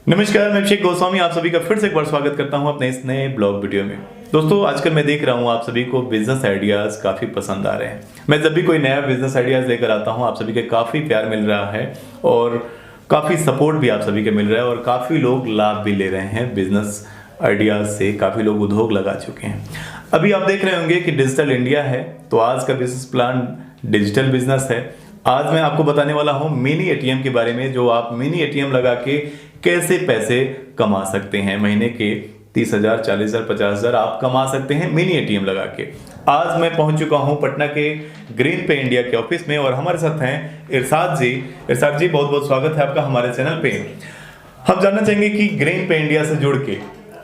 नमस्कार, मैं अभिषेक गोस्वामी आप सभी का फिर से एक बार स्वागत करता हूं अपने इस नए ब्लॉग वीडियो में। दोस्तों, आजकल मैं देख रहा हूं आप सभी को बिजनेस आइडियाज काफ़ी पसंद आ रहे हैं। मैं जब भी कोई नया बिजनेस आइडियाज लेकर आता हूं, आप सभी के काफ़ी प्यार मिल रहा है और काफ़ी सपोर्ट भी आप सभी के मिल रहा है और काफ़ी लोग लाभ भी ले रहे हैं बिजनेस आइडियाज से। काफ़ी लोग उद्योग लगा चुके हैं। अभी आप देख रहे होंगे कि डिजिटल इंडिया है, तो आज का बिजनेस प्लान डिजिटल बिजनेस है। आज मैं आपको बताने वाला हूं मिनी एटीएम के बारे में, जो आप मिनी एटीएम लगा के कैसे पैसे कमा सकते हैं। महीने के 30,000, 40,000, 50,000 आप कमा सकते हैं मिनी एटीएम लगा के। आज मैं पहुंच चुका हूं पटना के ग्रीन पे इंडिया के ऑफिस में और हमारे साथ हैं इरशाद जी। इरशाद जी, बहुत बहुत स्वागत है आपका हमारे चैनल पे। हम जानना चाहेंगे कि ग्रीन पे इंडिया से जुड़ के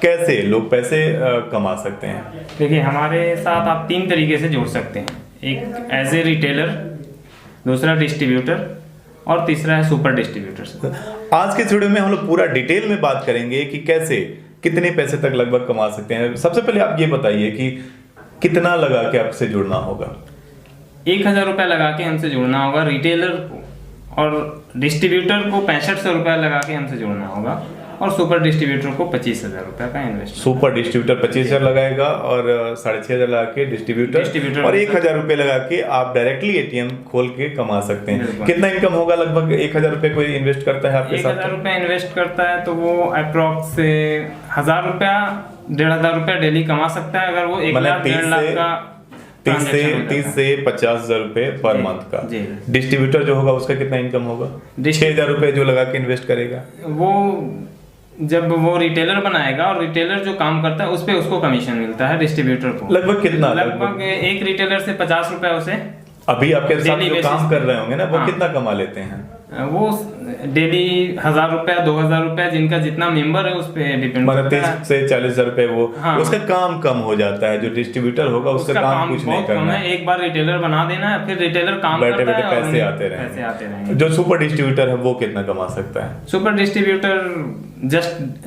कैसे लोग पैसे कमा सकते हैं। देखिए, हमारे साथ आप 3 तरीके से जुड़ सकते हैं। एक एज ए रिटेलर, दूसरा डिस्ट्रीब्यूटर और तीसरा है सुपर डिस्ट्रीब्यूटर। आज के वीडियो में हम लोग पूरा डिटेल में बात करेंगे कि कैसे कितने पैसे तक लगभग कमा सकते हैं। सबसे पहले आप ये बताइए कि कितना लगा के आपसे जुड़ना होगा। 1,000 रुपये लगा के हमसे जुड़ना होगा रिटेलर को, और डिस्ट्रीब्यूटर को 6500 रुपये लगा के हमसे जुड़ना होगा, और सुपर डिस्ट्रीब्यूटर को 25,000 रुपये का इन्वेस्ट। सुपर डिस्ट्रीब्यूटर 25,000 लगाएगा और 6,500 लगा के डिस्ट्रीब्यूटर और 1,000 रुपये लगा के आप डायरेक्टली एटीएम खोल के कमा सकते हैं। कितना इनकम होगा? लगभग 1,000 रुपये कोई इन्वेस्ट करता है आपके साथ? 1,000 रुपये इन्वेस्ट करता है तो वो अप्रॉक्स 1,000 रुपया 1,500 रुपया डेली कमा सकता है। अगर वो 1 लाख 1.5 लाख का 30 से 50,000 रुपए पर मंथ का। डिस्ट्रीब्यूटर जो होगा उसका कितना इनकम होगा? 6,000 रुपए जो लगा के इन्वेस्ट करेगा, वो जब वो रिटेलर बनाएगा और रिटेलर जो काम करता है उस पे उसको कमीशन मिलता है डिस्ट्रीब्यूटर को। लगभग कितना? लगभग एक रिटेलर से 50 रुपए उसे। अभी आपके साथ जो काम कर रहे होंगे ना, वो कितना कमा लेते हैं? वो डेली 1,000 रुपया 2,000 रुपया, जिनका जितना मेंबर है उस पे डिपेंड करता है। 30 से 40,000 रुपए वो। उसका काम कम हो जाता है। जो डिस्ट्रीब्यूटर होगा उसका काम कुछ नहीं करना है। एक बार रिटेलर बना देना है, फिर रिटेलर काम बैठे करता बैठे है, पैसे आते रहेंगे। जो सुपर डिस्ट्रीब्यूटर है वो कितना कमा सकता है? सुपर डिस्ट्रीब्यूटर जस्ट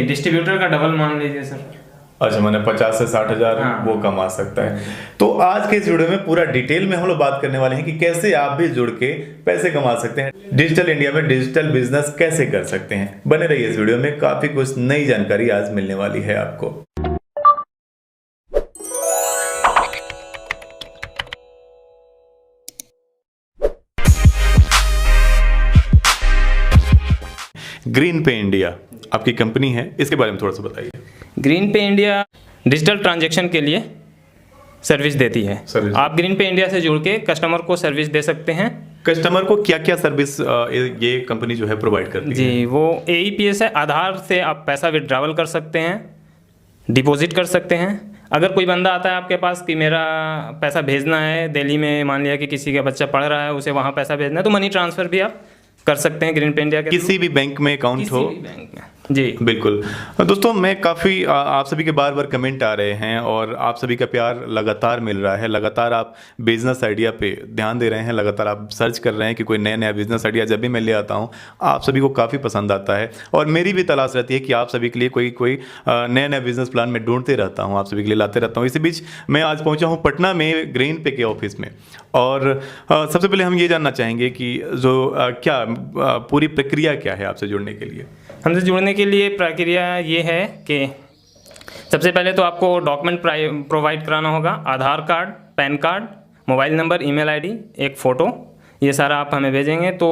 डिस्ट्रीब्यूटर का डबल मान लीजिए सर। अच्छा, मैंने 50 से 60,000 वो कमा सकता है। तो आज के इस वीडियो में पूरा डिटेल में हम लोग बात करने वाले हैं कि कैसे आप भी जुड़ के पैसे कमा सकते हैं। डिजिटल इंडिया में डिजिटल बिजनेस कैसे कर सकते हैं। बने रहिए इस वीडियो में, काफी कुछ नई जानकारी आज मिलने वाली है आपको। ग्रीन पे इंडिया आपकी कंपनी है, इसके बारे में थोड़ा सा बताइए। ग्रीन पे इंडिया डिजिटल ट्रांजैक्शन के लिए सर्विस देती है। आप ग्रीन पे इंडिया से जुड़ के कस्टमर को सर्विस दे सकते हैं। कस्टमर को क्या क्या सर्विस ये कंपनी जो है प्रोवाइड करती है? जी, वो AEPS है। आधार से आप पैसा विड्रॉवल कर सकते हैं, डिपॉजिट कर सकते हैं। अगर कोई बंदा आता है आपके पास कि मेरा पैसा भेजना है, दिल्ली में मान लिया कि किसी का बच्चा पढ़ रहा है, उसे वहाँ पैसा भेजना है, तो मनी ट्रांसफ़र भी आप कर सकते हैं ग्रीन पे इंडिया के। किसी भी बैंक में अकाउंट हो? बैंक में। जी बिल्कुल। दोस्तों, मैं काफ़ी आप सभी के बार बार कमेंट आ रहे हैं और आप सभी का प्यार लगातार मिल रहा है। लगातार आप बिजनेस आइडिया पे ध्यान दे रहे हैं, लगातार आप सर्च कर रहे हैं कि कोई नया नया बिजनेस आइडिया जब भी मैं ले आता हूँ आप सभी को काफ़ी पसंद आता है। और मेरी भी तलाश रहती है कि आप सभी के लिए कोई नया नया बिजनेस प्लान में ढूंढते रहता हूँ, आप सभी के लिए लाते रहता हूँ। इसी बीच मैं आज पहुँचा हूँ पटना में ग्रीन पे के ऑफिस में। और सबसे पहले हम ये जानना चाहेंगे कि जो क्या पूरी प्रक्रिया क्या है आपसे जुड़ने के लिए? हमसे जुड़ने के लिए प्रक्रिया ये है कि सबसे पहले तो आपको डॉक्यूमेंट प्रोवाइड कराना होगा। Aadhaar card, PAN card, mobile number, email ID, एक फ़ोटो, ये सारा आप हमें भेजेंगे। तो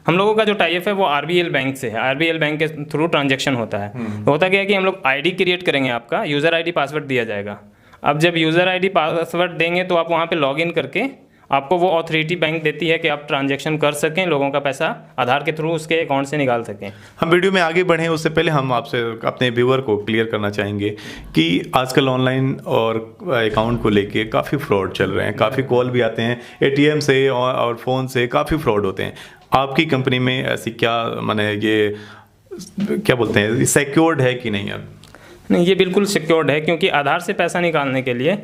हम लोगों का जो टाइप है वो RBL बैंक से है। RBL बैंक के थ्रू ट्रांजैक्शन होता है। तो होता क्या है कि हम लोग ID क्रिएट करेंगे, आपका यूज़र ID पासवर्ड दिया जाएगा। अब जब यूज़र ID पासवर्ड देंगे तो आप वहाँ पर लॉगिन करके आपको वो ऑथोरिटी बैंक देती है कि आप ट्रांजैक्शन कर सकें, लोगों का पैसा आधार के थ्रू उसके अकाउंट से निकाल सकें। हम वीडियो में आगे बढ़ें उससे पहले हम आपसे अपने व्यूअर को क्लियर करना चाहेंगे कि आजकल ऑनलाइन और अकाउंट को लेके काफ़ी फ्रॉड चल रहे हैं। काफ़ी कॉल भी आते हैं ATM से और फ़ोन से, काफ़ी फ्रॉड होते हैं। आपकी कंपनी में ऐसी क्या माने ये क्या बोलते हैं, सिक्योर्ड है कि नहीं? अब नहीं, ये बिल्कुल सिक्योर्ड है, क्योंकि आधार से पैसा निकालने के लिए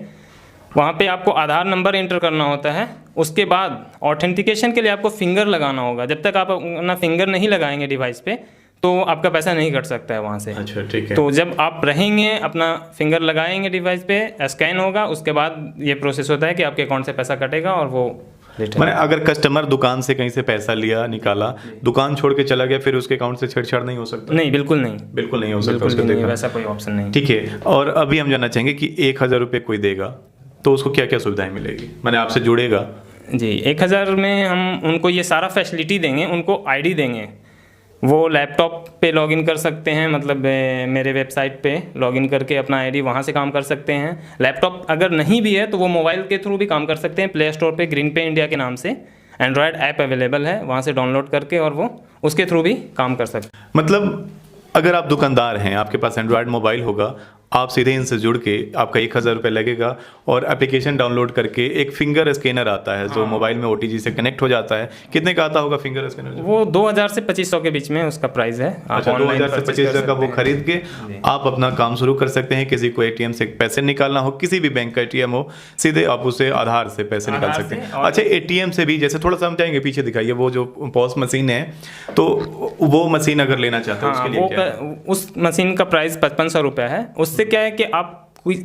वहाँ पे आपको आधार नंबर एंटर करना होता है। उसके बाद ऑथेंटिकेशन के लिए आपको फिंगर लगाना होगा। जब तक आप अपना फिंगर नहीं लगाएंगे डिवाइस पे तो आपका पैसा नहीं कट सकता है वहाँ से। अच्छा, ठीक है। तो जब आप रहेंगे, अपना फिंगर लगाएंगे डिवाइस पे, स्कैन होगा, उसके बाद ये प्रोसेस होता है कि आपके अकाउंट से पैसा कटेगा और वो रिटेलर। मैंने अगर कस्टमर दुकान से कहीं से पैसा लिया निकाला, दुकान छोड़ के चला गया, फिर उसके अकाउंट से छेड़छाड़ नहीं हो सकता? नहीं, बिल्कुल नहीं, बिल्कुल नहीं हो सकता बिल्कुल उसको नहीं, देखा। वैसा कोई ऑप्शन नहीं। ठीक है, और अभी हम जानना चाहेंगे कि 1,000 रुपये कोई देगा तो उसको क्या क्या सुविधाएं मिलेगी? मैंने आपसे जुड़ेगा जी, 1000 में हम उनको ये सारा फैसिलिटी देंगे, उनको आईडी देंगे, वो लैपटॉप पे लॉगिन कर सकते हैं, मतलब मेरे वेबसाइट पे लॉगिन करके अपना आईडी वहाँ से काम कर सकते हैं। लैपटॉप अगर नहीं भी है तो वो मोबाइल के थ्रू भी काम कर सकते हैं। प्ले स्टोर पे ग्रीन पे इंडिया के नाम से एंड्रॉयड ऐप अवेलेबल है, वहाँ से डाउनलोड करके और वो उसके थ्रू भी काम कर सकते हैं। मतलब अगर आप दुकानदार हैं, आपके पास एंड्रॉयड मोबाइल होगा, आप सीधे इनसे जुड़ के आपका 1,000 रुपये लगेगा और एप्लीकेशन डाउनलोड करके एक फिंगर स्कैनर आता है जो मोबाइल में OTG से कनेक्ट हो जाता है। कितने का आता होगा फिंगर स्कैनर? वो 2000 से 2500 के बीच में उसका प्राइस है। अच्छा, 2000 से 25,000 का वो खरीद के आप अपना काम शुरू कर सकते हैं। किसी को ATM से पैसे निकालना हो, किसी भी बैंक का ATM हो, सीधे आप उसे आधार से पैसे निकाल सकते हैं। अच्छा, ATM से भी जैसे थोड़ा सा समझाएंगे, पीछे दिखाइए वो जो पॉस मशीन है, तो वो मशीन अगर लेना चाहते हैं उसके लिए क्या है? उस मशीन का प्राइस 5500 रुपये है। उससे क्या है कि आप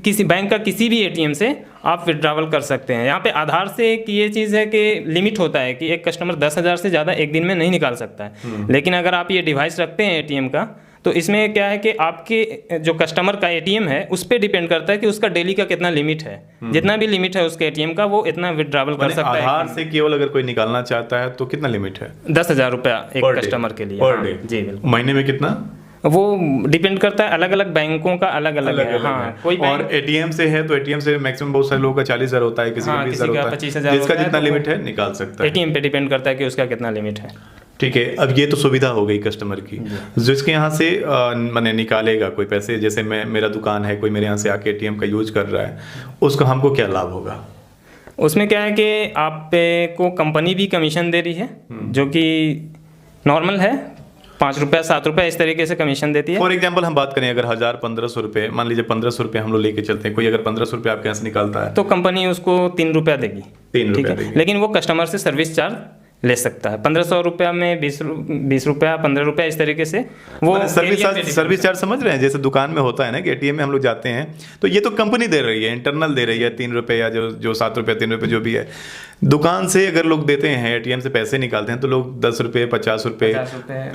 किसी बैंक का किसी भी ATM से आप विड्रॉवल कर सकते हैं। यहाँ पे आधार से एक ये चीज़ है कि लिमिट होता है कि एक कस्टमर 10,000 से ज़्यादा एक दिन में नहीं निकाल सकता है। लेकिन अगर आप ये डिवाइस रखते हैं ATM का, तो इसमें क्या है कि आपके जो कस्टमर का ATM है उस पर डिपेंड करता है कि उसका डेली का कितना लिमिट है। जितना भी लिमिट है उसके ATM का, वो इतना विड्रॉवल कर सकता है। आधार से केवल अगर कोई निकालना चाहता है तो कितना लिमिट है? 10,000 रुपया एक कस्टमर के लिए पर हाँ, डे। जी बिल्कुल। महीने में कितना? वो डिपेंड करता है, अलग अलग बैंकों का अलग अलग है। हाँ, कोई और ATM से है तो ATM से मैक्सिमम बहुत सारे लोगों का 40,000 होता है, किसी का 20,000 होता है, 25,000 जिसका होता है, जितना तो लिमिट है निकाल सकता है। ATM पे डिपेंड करता है कि उसका कितना लिमिट है। ठीक है, अब ये तो सुविधा हो गई कस्टमर की। जिसके यहाँ से मैंने निकालेगा कोई पैसे, जैसे मेरा दुकान है, कोई मेरे यहाँ से आके ATM का यूज कर रहा है, उसका हमको क्या लाभ होगा? उसमें क्या है कि आप को कंपनी भी कमीशन दे रही है, जो कि नॉर्मल है, 5 रुपया 7 रुपया इस तरीके से कमीशन देती है। फॉर एग्जाम्पल हम बात करें, अगर 1,000-1,500 रुपये, मान लीजिए 1,500 रुपये हम लोग लेके चलते हैं, कोई अगर 1,500 रुपये आपके यहाँ से निकालता है तो कंपनी उसको 3 रुपया देगी। 3 ठीक रुपया है, देगी। लेकिन वो कस्टमर से सर्विस चार्ज ले सकता है। 1,500 रुपया में 20 रुपया, 15 रुपया इस तरीके से वो सर्विस चार्ज समझ रहे हैं? जैसे दुकान में होता है ना कि ATM में हम लोग जाते हैं तो ये तो कंपनी दे रही है, इंटरनल दे रही है 3 रुपये या जो 7 रुपये 3 रुपये जो भी है। दुकान से अगर लोग देते हैं, ATM से पैसे निकालते हैं, तो लोग 10 रुपये 50 रुपये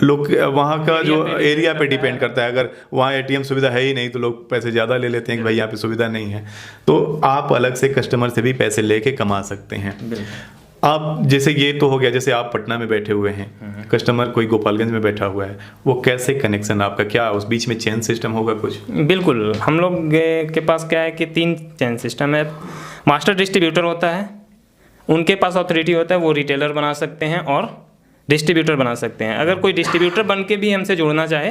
लोग, वहाँ का जो एरिया पे डिपेंड करता है। अगर वहाँ ATM सुविधा है ही नहीं तो लोग पैसे ज़्यादा ले लेते हैं कि भाई यहाँ पे सुविधा नहीं है। तो आप अलग से कस्टमर से भी पैसे लेके कमा सकते हैं। आप जैसे ये तो हो गया, जैसे आप पटना में बैठे हुए हैं, कस्टमर कोई गोपालगंज में बैठा हुआ है, वो कैसे कनेक्शन आपका, क्या उस बीच में चेन सिस्टम होगा कुछ? बिल्कुल, हम लोग के पास क्या है कि 3 चेन सिस्टम है। मास्टर डिस्ट्रीब्यूटर होता है, उनके पास ऑथोरिटी होता है, वो रिटेलर बना सकते हैं और डिस्ट्रीब्यूटर बना सकते हैं। अगर कोई डिस्ट्रीब्यूटर बन के भी हमसे जुड़ना चाहे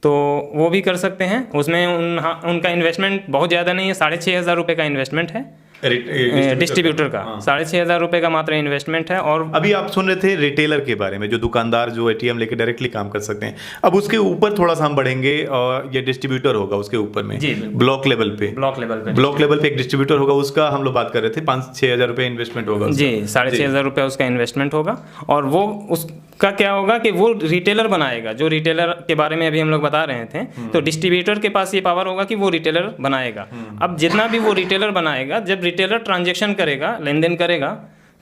तो वो भी कर सकते हैं। उसमें उनका इन्वेस्टमेंट बहुत ज़्यादा नहीं है, 6,500 रुपये का इन्वेस्टमेंट है डिस्ट्रीब्यूटर का। 6,500 रुपये का मात्र इन्वेस्टमेंट है। और अभी आप सुन रहे थे रिटेलर के बारे में, जो दुकानदार जो ATM लेके डायरेक्टली काम कर सकते हैं। अब उसके ऊपर थोड़ा सा हम बढ़ेंगे और ये डिस्ट्रीब्यूटर होगा उसके ऊपर में, ब्लॉक लेवल पे एक डिस्ट्रीब्यूटर होगा, उसका हम लोग बात कर रहे थे 5-6 हज़ार रुपये इन्वेस्टमेंट होगा जी, 6,500 रुपये उसका इन्वेस्टमेंट होगा। और वो उसका क्या होगा कि वो रिटेलर बनाएगा, जो रिटेलर के बारे में अभी हम लोग बता रहे थे। तो डिस्ट्रीब्यूटर के पास ये पावर होगा कि वो रिटेलर बनाएगा। अब जितना भी वो रिटेलर बनाएगा, जब रिटेलर ट्रांजैक्शन करेगा, लेन देन करेगा,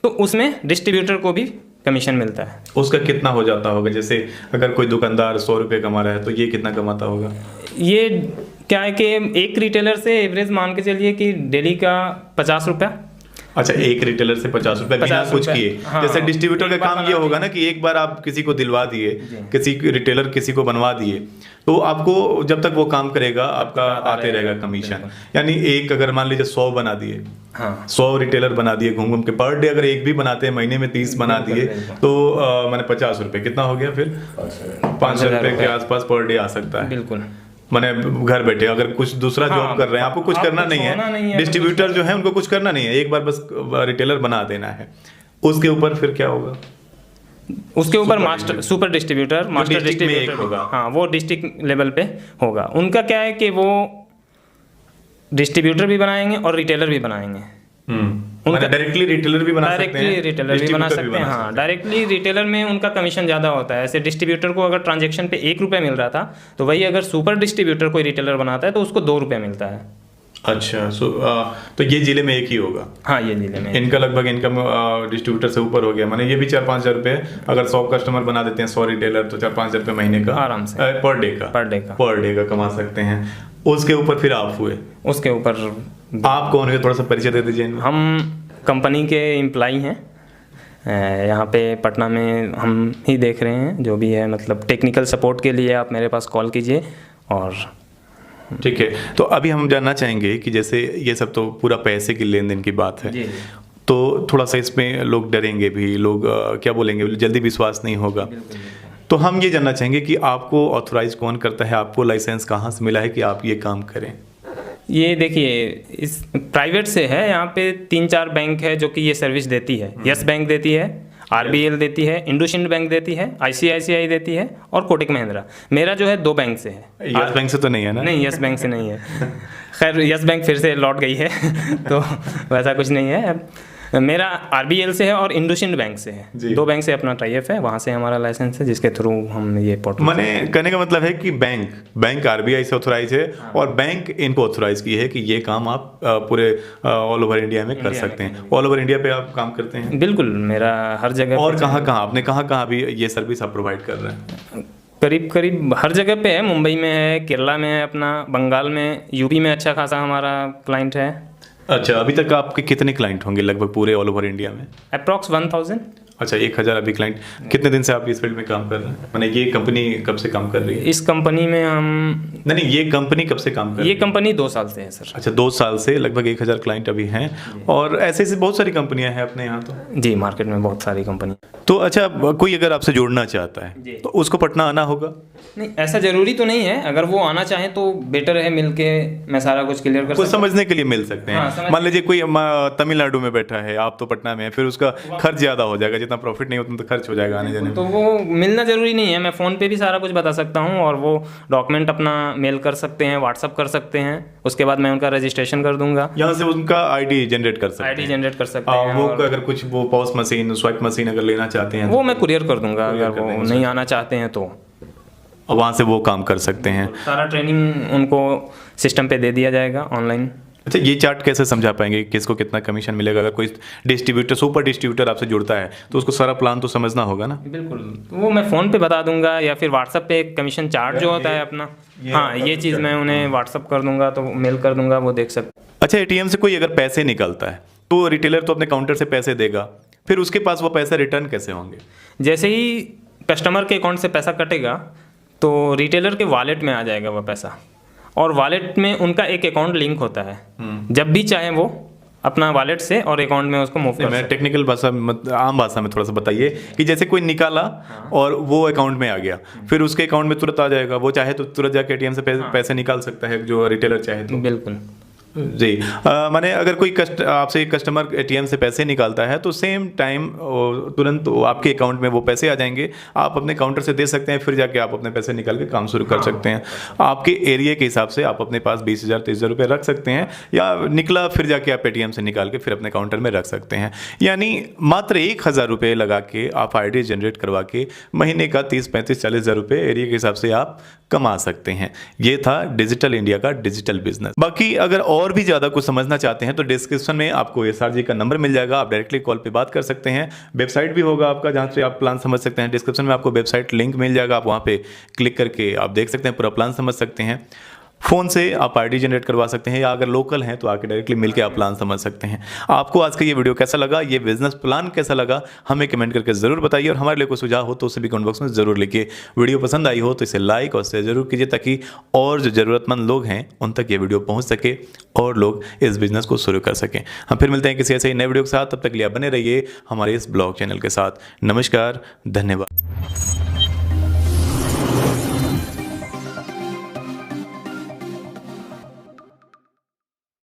तो उसमें डिस्ट्रीब्यूटर को भी कमीशन मिलता है। उसका कितना हो जाता होगा? जैसे अगर कोई दुकानदार 100 रुपये कमा रहा है तो ये कितना कमाता होगा? ये क्या है कि एक रिटेलर से एवरेज मान के चलिए कि डेली का 50 रुपया। अच्छा, एक रिटेलर से 50 रुपये बिना कुछ किए। हाँ, जैसे डिस्ट्रीब्यूटर का काम ये होगा ना कि एक बार आप किसी को दिलवा दिए, किसी रिटेलर किसी को बनवा दिए, तो आपको जब तक वो काम करेगा आपका आते रहेगा कमीशन। यानी एक अगर मान लीजिए 100 बना दिए, 100 रिटेलर बना दिए घूम घूम के, पर डे अगर एक भी बनाते हैं, महीने में 30 बना दिए, तो मैंने 50 रुपये कितना हो गया? फिर 500 रुपये के आसपास पर डे आ सकता है। बिल्कुल, मैंने घर बैठे अगर कुछ दूसरा जॉब कर रहे हैं, आपको कुछ करना नहीं है, डिस्ट्रीब्यूटर जो है उनको कुछ करना नहीं है, एक बार बस रिटेलर बना देना है। उसके ऊपर फिर क्या होगा? उसके ऊपर master super distributor, master distributor होगा। हाँ, वो डिस्ट्रिक्ट लेवल पे होगा। उनका क्या है कि वो डिस्ट्रीब्यूटर भी बनाएंगे और रिटेलर भी बनाएंगे। उनका डायरेक्टली रिटेलर भी बना सकते हैं, डायरेक्टली रिटेलर भी बना सकते हैं। हाँ, डायरेक्टली रिटेलर में उनका कमीशन ज़्यादा होता है। ऐसे डिस्ट्रीब्यूटर को अगर ट्रांजैक्शन पे 1 रुपया मिल रहा था, तो वही अगर सुपर डिस्ट्रीब्यूटर कोई रिटेलर बनाता है तो उसको 2 रुपये मिलता है। अच्छा, तो ये जिले में एक ही होगा। हाँ, ये जिले में। इनका लगभग इनकम डिस्ट्रीब्यूटर से ऊपर हो गया, माने ये भी 4-5 हज़ार रुपये अगर 100 कस्टमर बना देते हैं, 100 रिटेलर, तो 4-5 हज़ार रुपये महीने का आराम से पर डे का कमा सकते हैं। उसके ऊपर फिर आप हुए, उसके ऊपर आप कौन है, थोड़ा सा परिचय दे दीजिए। हम कंपनी के एम्प्लॉई हैं, यहाँ पे पटना में हम ही देख रहे हैं जो भी है, मतलब टेक्निकल सपोर्ट के लिए आप मेरे पास कॉल कीजिए। और ठीक है, तो अभी हम जानना चाहेंगे कि जैसे ये सब तो पूरा पैसे की लेन देन की बात है, तो थोड़ा सा इसमें लोग डरेंगे भी, लोग क्या बोलेंगे, जल्दी विश्वास नहीं होगा। तो हम ये जानना चाहेंगे कि आपको ऑथोराइज कौन करता है, आपको लाइसेंस कहाँ से मिला है कि आप ये काम करें। ये देखिए, इस प्राइवेट से है, यहाँ पे 3-4 बैंक है जो कि ये सर्विस देती है। यस बैंक देती है, RBL देती है, इंडोसिंड बैंक देती है, ICICI देती है और कोटक महिंद्रा। मेरा जो है 2 बैंक से है। यस बैंक से तो नहीं है ना? नहीं, यस बैंक से नहीं है। खैर, यस बैंक फिर से लौट गई है तो वैसा कुछ नहीं है। मेरा RBL से है और इंडोसिंड बैंक से है। 2 बैंक से अपना टाइप है, वहाँ से हमारा लाइसेंस है जिसके थ्रू हम ये पोर्टल। मैंने कहने का मतलब है कि बैंक RBI से ऑथोराइज है और बैंक इनको ऑथोराइज की है कि ये काम आप पूरे ऑल ओवर इंडिया में कर सकते हैं। ऑल ओवर इंडिया पे आप काम करते हैं? बिल्कुल, मेरा हर जगह। और कहाँ आपने कहाँ भी ये सर्विस आप प्रोवाइड कर रहे हैं? करीब हर जगह पे है। मुंबई में है, केरला में है, अपना बंगाल में, यूपी में अच्छा खासा हमारा क्लाइंट है। अच्छा, अभी तक आपके कितने क्लाइंट होंगे लगभग पूरे ऑल ओवर इंडिया में? अप्रॉक्स 1000। अच्छा, 1000 अभी क्लाइंट। कितने दिन से आप इस फील्ड में काम कर रहे हैं, माने ये कंपनी कब से काम कर रही है? इस कंपनी में हम नहीं, ये कंपनी कब से काम कर रही है? ये कंपनी 2 साल से है सर। अच्छा, 2 साल से लगभग 1000 क्लाइंट अभी हैं, और ऐसे बहुत सारी कंपनियां हैं अपने यहाँ। तो जी, मार्केट में बहुत सारी कंपनी। तो अच्छा, कोई अगर आपसे जुड़ना चाहता है तो उसको पटना आना होगा? नहीं, ऐसा जरूरी तो नहीं है। अगर वो आना चाहे तो बेटर है, मिलके मैं सारा कुछ क्लियर कर सकता हूं। समझने के लिए मिल सकते हैं। मान लीजिए कोई तमिलनाडु में बैठा है, आप तो पटना में है, फिर उसका खर्च ज्यादा हो जाएगा, जितना प्रॉफिट नहीं उतना तो खर्च हो जाएगा आने जाने में। तो वो मिलना जरूरी नहीं है, मैं फ़ोन पे भी सारा कुछ बता सकता हूँ, और वो डॉक्यूमेंट अपना मेल कर सकते हैं, व्हाट्सअप कर सकते हैं, उसके बाद मैं उनका रजिस्ट्रेशन कर दूंगा। यहाँ से उनका ID जनरेट कर सकते हैं। ID जनरेट कर सकते हैं। वो अगर कुछ वो पॉस मशीन, स्वाइप मशीन अगर लेना चाहते हैं वो मैं कुरियर कर दूंगा, अगर वो नहीं आना चाहते हैं तो वहाँ से वो काम कर सकते हैं। सारा ट्रेनिंग उनको सिस्टम पे दे दिया जाएगा ऑनलाइन। अच्छा, ये चार्ट कैसे समझा पाएंगे किसको कितना कमीशन मिलेगा? अगर कोई डिस्ट्रीब्यूटर, सुपर डिस्ट्रीब्यूटर आपसे जुड़ता है तो उसको सारा प्लान तो समझना होगा ना? बिल्कुल, वो मैं फ़ोन पे बता दूंगा, या फिर व्हाट्सएप पे कमीशन चार्ट जो होता है अपना, हाँ, ये चीज़ मैं उन्हें व्हाट्सएप कर दूंगा, तो मेल कर दूंगा, वो देख सकते। अच्छा, ATM से कोई अगर पैसे निकलता है तो रिटेलर तो अपने काउंटर से पैसे देगा, फिर उसके पास वो पैसे रिटर्न कैसे होंगे? जैसे ही कस्टमर के अकाउंट से पैसा कटेगा तो रिटेलर के वॉलेट में आ जाएगा वो पैसा, और वॉलेट में उनका एक अकाउंट लिंक होता है। जब भी चाहे वो अपना वॉलेट से और अकाउंट में उसको मूव कर सकते हैं। टेक्निकल भाषा, आम भाषा में थोड़ा सा बताइए कि जैसे कोई निकाला और वो अकाउंट में आ गया, फिर उसके अकाउंट में तुरंत आ जाएगा, वो चाहे तो तुरंत जाके ATM से पैसे निकाल सकता है, जो रिटेलर चाहे तो। बिल्कुल जी, माने अगर कोई आपसे कस्टमर ATM से पैसे निकालता है तो सेम टाइम तुरंत आपके अकाउंट में वो पैसे आ जाएंगे, आप अपने काउंटर से दे सकते हैं, फिर जाके आप अपने पैसे निकाल के काम शुरू कर सकते हैं। आपके एरिया के हिसाब से आप अपने पास 20,000 30,000 रुपये रख सकते हैं, या निकला फिर जाके आप ATM से निकाल के फिर अपने काउंटर में रख सकते हैं। यानी मात्र 1,000 रुपये लगा के आप ID जनरेट करवा के महीने का 30-35-40,000 रुपये एरिया के हिसाब से आप कमा सकते हैं। ये था डिजिटल इंडिया का डिजिटल बिजनेस। बाकी अगर और भी ज़्यादा कुछ समझना चाहते हैं तो डिस्क्रिप्शन में आपको SR जी का नंबर मिल जाएगा, आप डायरेक्टली कॉल पे बात कर सकते हैं। वेबसाइट भी होगा आपका जहाँ से आप प्लान समझ सकते हैं। डिस्क्रिप्शन में आपको वेबसाइट लिंक मिल जाएगा, आप वहाँ पे क्लिक करके आप देख सकते हैं, पूरा प्लान समझ सकते हैं। फ़ोन से आप ID जनरेट करवा सकते हैं, या अगर लोकल हैं तो आके डायरेक्टली मिलके आप प्लान समझ सकते हैं। आपको आज का ये वीडियो कैसा लगा, ये बिजनेस प्लान कैसा लगा, हमें कमेंट करके ज़रूर बताइए, और हमारे लिए कोई सुझाव हो तो उसे भी कमेंट बॉक्स में ज़रूर लिखिए। वीडियो पसंद आई हो तो इसे लाइक और शेयर जरूर कीजिए, ताकि और जो ज़रूरतमंद लोग हैं उन तक ये वीडियो पहुँच सके और लोग इस बिज़नेस को शुरू कर सकें। हम फिर मिलते हैं किसी ऐसे ही नए वीडियो के साथ, तब तक के लिए बने रहिए हमारे इस ब्लॉग चैनल के साथ। नमस्कार, धन्यवाद।